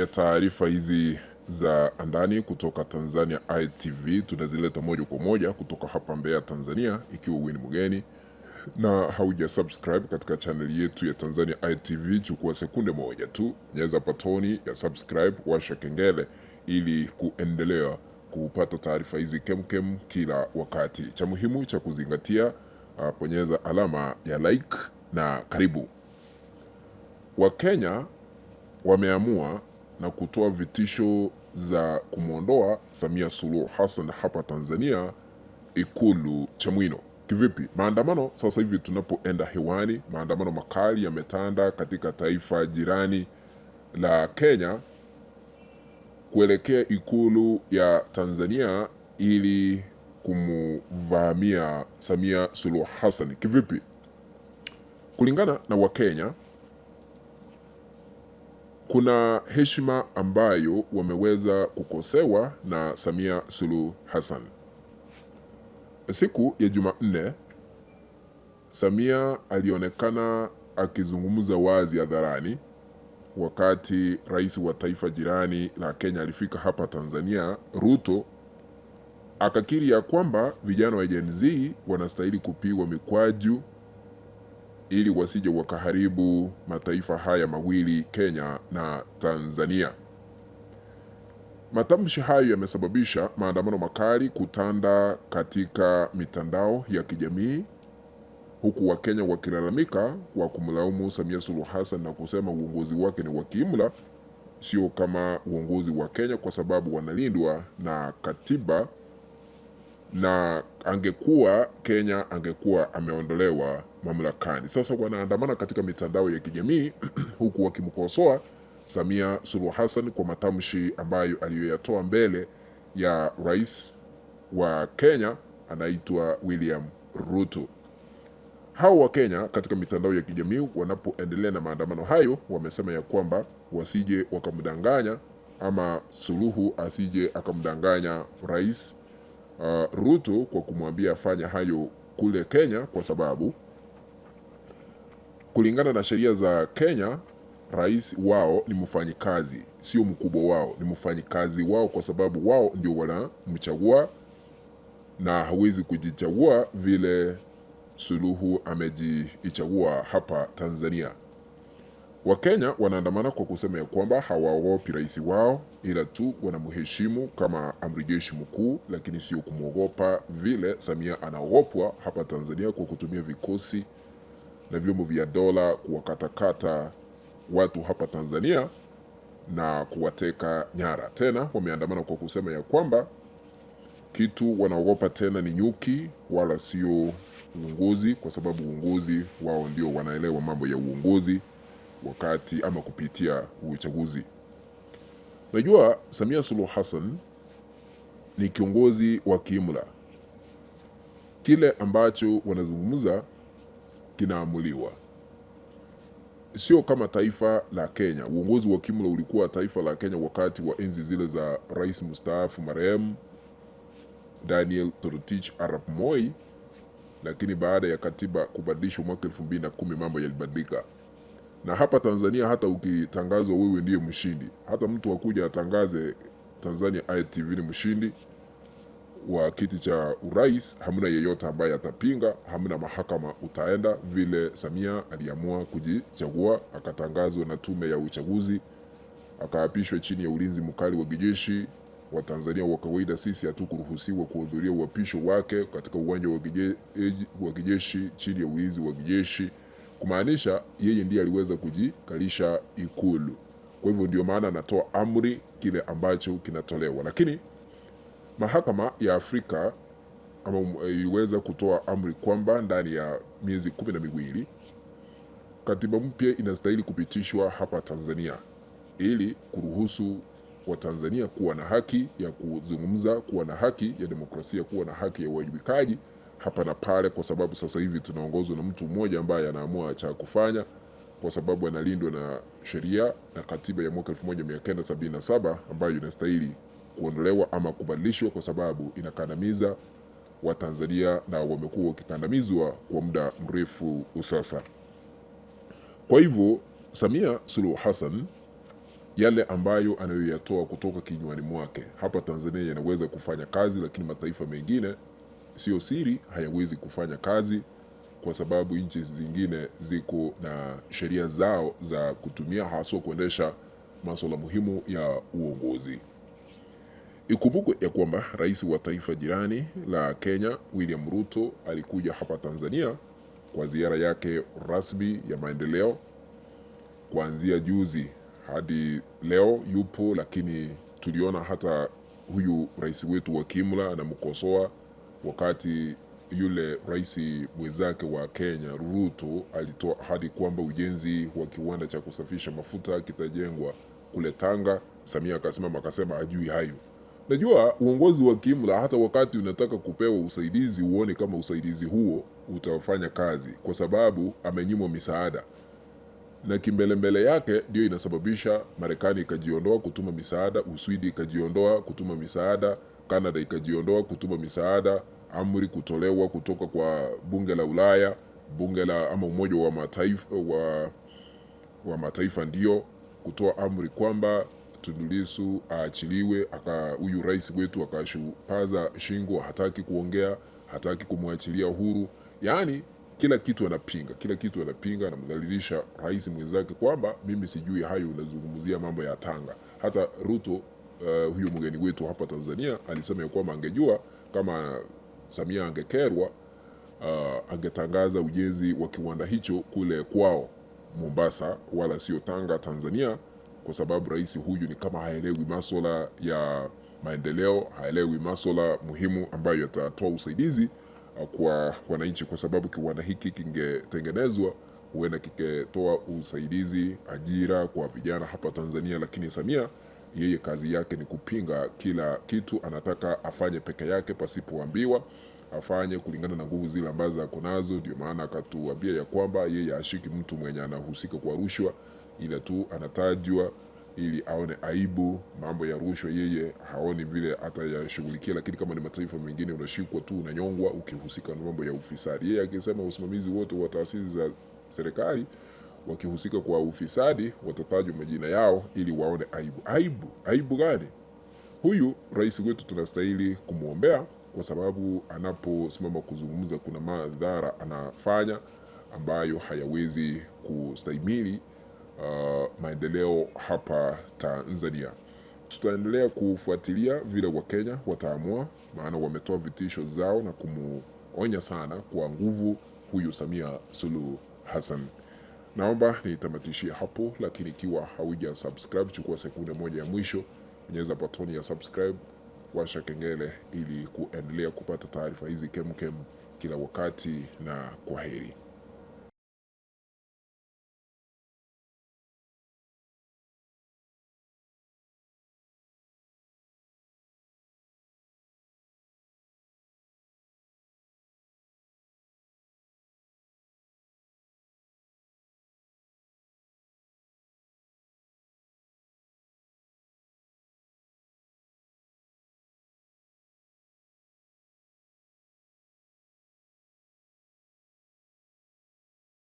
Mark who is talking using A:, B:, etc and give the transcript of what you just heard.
A: ya taarifa hizi za ndani kutoka Tanzania ITV. Tunazileta moja kwa moja kutoka hapa Mbeya, Tanzania. Ikiwa wewe ni mgeni na hauja subscribe katika channel yetu ya Tanzania ITV, chukua sekunde moja tu, nyeza patoni ya subscribe, washa kengele ili kuendelea kupata taarifa hizi kemkem kila wakati. Cha muhimu cha kuzingatia, bonyeza alama ya like na karibu. Wakenya wameamua na kutoa vitisho za kumwondoa Samia Suluhu Hassan hapa Tanzania, Ikulu Chamwino. Kivipi? Maandamano sasa hivi tunapoenda hewani, maandamano makali yametanda katika taifa jirani la Kenya kuelekea Ikulu ya Tanzania ili kumvamia Samia Suluhu Hassan. Kivipi? Kulingana na Wakenya, kuna heshima ambayo wameweza kukosewa na Samia Suluhu Hassan. Siku ya Jumanne, Samia alionekana akizungumza wazi hadharani wakati rais wa taifa jirani la Kenya alifika hapa Tanzania, Ruto, akakiri ya kwamba vijana wa Gen Z wanastahili kupigwa mikwaju ili wasije wakaharibu mataifa haya mawili, Kenya na Tanzania. Matamshi hayo yamesababisha maandamano makali kutanda katika mitandao ya kijamii, huku Wakenya wakilalamika kwa kumlaumu Samia Suluhu Hassan na kusema uongozi wake ni wa kiimla, sio kama uongozi wa Kenya, kwa sababu wanalindwa na katiba, na angekuwa Kenya angekuwa ameondolewa mamlakani. Sasa wanaandamana katika mitandao ya kijamii huku wakimkosoa Samia Suluhu Hassan kwa matamshi ambayo aliyoyatoa mbele ya rais wa Kenya anaitwa William Ruto. Hao wa Kenya katika mitandao ya kijamii wanapoendelea na maandamano hayo, wamesema ya kwamba wasije wakamdanganya ama Suluhu asije akamdanganya rais Ruto kwa kumwambia afanya hayo kule Kenya, kwa sababu kulingana na sheria za Kenya, rais wao ni mfanyikazi, sio mkubwa wao, ni mfanyikazi wao, kwa sababu wao ndio wanamchagua na hawezi kujichagua vile Suluhu amejichagua hapa Tanzania. Wakenya wanaandamana kwa kusema ya kwamba hawaogopi rais wao, ila tu wanamheshimu kama amri jeshi mkuu, lakini sio kumwogopa vile Samia anaogopwa hapa Tanzania kwa kutumia vikosi na vyombo vya dola kuwakatakata watu hapa Tanzania na kuwateka nyara. Tena wameandamana kwa kusema ya kwamba kitu wanaogopa tena ni nyuki, wala sio uongozi, kwa sababu uongozi wao ndio wanaelewa mambo ya uongozi wakati ama kupitia uchaguzi. Najua Samia Suluhu Hassan ni kiongozi wa kiimla. Kile ambacho wanazungumza kinaamuliwa, sio kama taifa la Kenya. Uongozi wa kiimla ulikuwa taifa la Kenya wakati wa enzi zile za rais mstaafu marehemu Daniel Toroitich Arap Moi, lakini baada ya katiba kubadilishwa mwaka 2010 mambo yalibadilika. Na hapa Tanzania hata ukitangazwa wewe ndiye mshindi, hata mtu akuja atangaze Tanzania ITV ni mshindi wa kiti cha urais, hamna yeyote ambaye atapinga, hamna mahakama utaenda, vile Samia aliamua kujichagua, akatangazwa na tume ya uchaguzi, akaapishwa chini ya ulinzi mkali wa kijeshi. Wa Tanzania wa kawaida sisi hatukuruhusiwa kuhudhuria uapisho wake katika uwanja wa kijeshi chini ya ulinzi wa kijeshi, kumaanisha yeye ndiye aliweza kujikalisha Ikulu. Kwa hivyo ndio maana anatoa amri kile ambacho kinatolewa. Lakini mahakama ya Afrika iliweza kutoa amri kwamba ndani ya miezi 12 katiba mpya inastahili kupitishwa hapa Tanzania ili kuruhusu wa Tanzania kuwa na haki ya kuzungumza, kuwa na haki ya demokrasia, kuwa na haki ya uwajibikaji hapa na pale, kwa sababu sasa hivi tunaongozwa na mtu mmoja ambaye anaamua cha kufanya, kwa sababu analindwa na sheria na katiba ya mwaka 1977 ambayo inastahili kuondolewa ama kubadilishwa, kwa sababu inakandamiza wa Tanzania na wamekuwa wakikandamizwa kwa muda mrefu sasa. Kwa hivyo Samia Suluhu Hassan yale ambayo anayoyatoa kutoka kinywani mwake hapa Tanzania yanaweza kufanya kazi, lakini mataifa mengine sio siri hayawezi kufanya kazi, kwa sababu nchi zingine ziko na sheria zao za kutumia haswa kuendesha masuala muhimu ya uongozi. Ikumbukwe ya kwamba rais wa taifa jirani la Kenya William Ruto alikuja hapa Tanzania kwa ziara yake rasmi ya maendeleo. Kuanzia juzi hadi leo yupo, lakini tuliona hata huyu rais wetu wa kimla anamkosoa, wakati yule rais mwenzake wa Kenya Ruto alitoa ahadi kwamba ujenzi wa kiwanda cha kusafisha mafuta kitajengwa kule Tanga. Samia akasimama akasema hajui hayo. Najua uongozi wa kimla, hata wakati unataka kupewa usaidizi uone kama usaidizi huo utafanya kazi, kwa sababu amenyimwa misaada, na kimbelembele yake ndio inasababisha Marekani ikajiondoa kutuma misaada, Uswidi ikajiondoa kutuma misaada, Canada ikajiondoa kutuma misaada, amri kutolewa kutoka kwa bunge la Ulaya, bunge la ama Umoja wa Mataifa wa mataifa ndio kutoa amri kwamba Tundu Lissu aachiliwe. Huyu rais wetu akashupaza shingo, hataki kuongea, hataki kumwachilia huru. Yani kila kitu anapinga, anamdhalilisha rais mwenzake kwamba mimi sijui hayo, unazungumzia mambo ya Tanga. Hata Ruto huyu mgeni wetu hapa Tanzania alisema kwamba angejua kama Samia angekerwa, angetangaza ujenzi wa kiwanda hicho kule kwao Mombasa, wala sio Tanga Tanzania, kwa sababu rais huyu ni kama haelewi masuala ya maendeleo, haelewi masuala muhimu ambayo yatatoa usaidizi kwa wananchi, kwa sababu kiwanda hiki kingetengenezwa huenda kiketoa usaidizi, ajira kwa vijana hapa Tanzania. Lakini Samia yeye kazi yake ni kupinga kila kitu, anataka afanye peke yake pasipoambiwa, afanye kulingana na nguvu zile ambazo ako nazo. Ndio maana akatuambia ya kwamba yeye ashiki mtu mwenye anahusika kwa rushwa, ila tu anatajwa ili aone aibu. Mambo ya rushwa yeye haoni vile atayashughulikia, lakini kama ni mataifa mengine unashikwa tu unanyongwa ukihusika na mambo ya ufisadi. Yeye akisema usimamizi wote wa taasisi za serikali wakihusika kwa ufisadi watatajwa majina yao ili waone aibu. Aibu gani? Huyu rais wetu tunastahili kumuombea, kwa sababu anaposimama kuzungumza kuna madhara anafanya ambayo hayawezi kustahimili maendeleo hapa Tanzania. Tutaendelea kufuatilia vile Wakenya wataamua, maana wametoa vitisho zao na kumuonya sana kwa nguvu huyu Samia Suluhu Hassan. Naomba nitamatishie hapo, lakini ikiwa hauja subscribe, chukua sekunde moja ya mwisho, bonyeza button ya subscribe, washa kengele ili kuendelea kupata taarifa hizi kemkem kila wakati, na kwaheri.